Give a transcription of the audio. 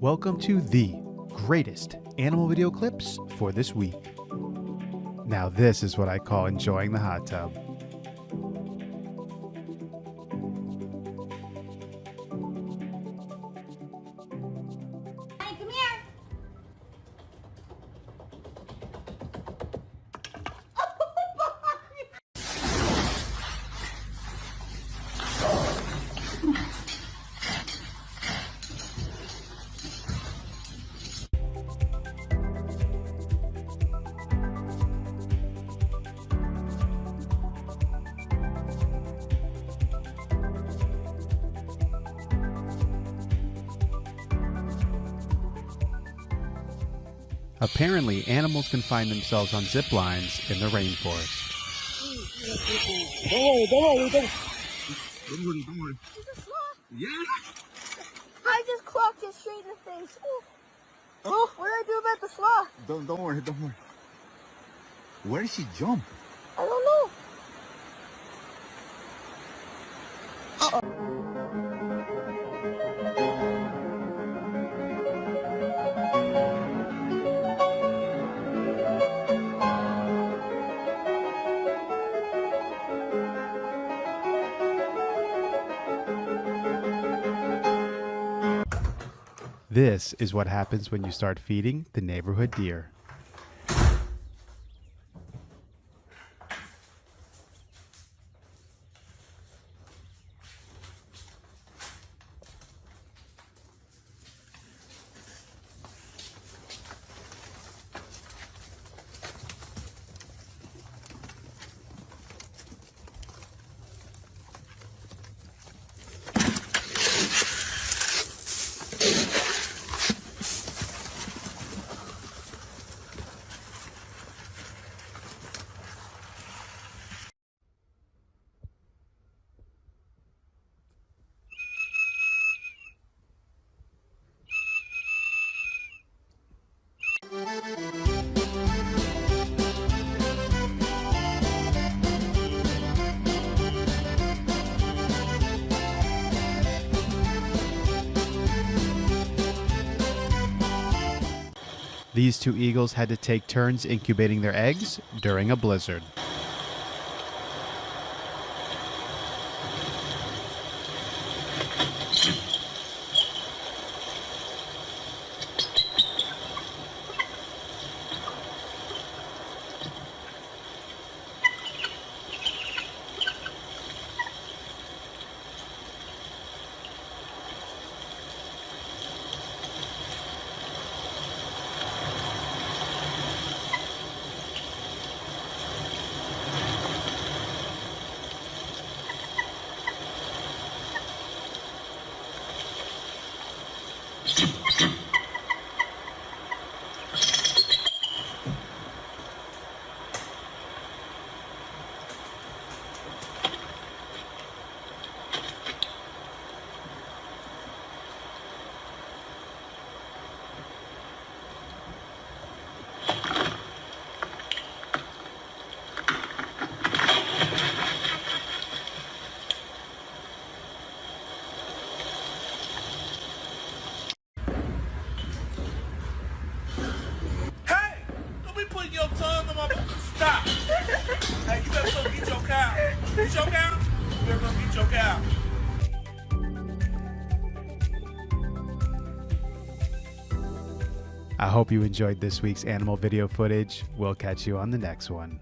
Welcome to the greatest animal video clips for this week. Now this is what I call enjoying the hot tub. Hey, come here. Apparently, animals can find themselves on zip lines in the rainforest. Don't worry. Is it sloth? Yeah. I just clocked it straight in the face. Oh, what did I do about the sloth? Don't worry. Where did she jump? I don't know. This is what happens when you start feeding the neighborhood deer. These two eagles had to take turns incubating their eggs during a blizzard. Your tongue on my stop. Hey, you better go get your cow. Get your cow? You better go get your cow. I hope you enjoyed this week's animal video footage. We'll catch you on the next one.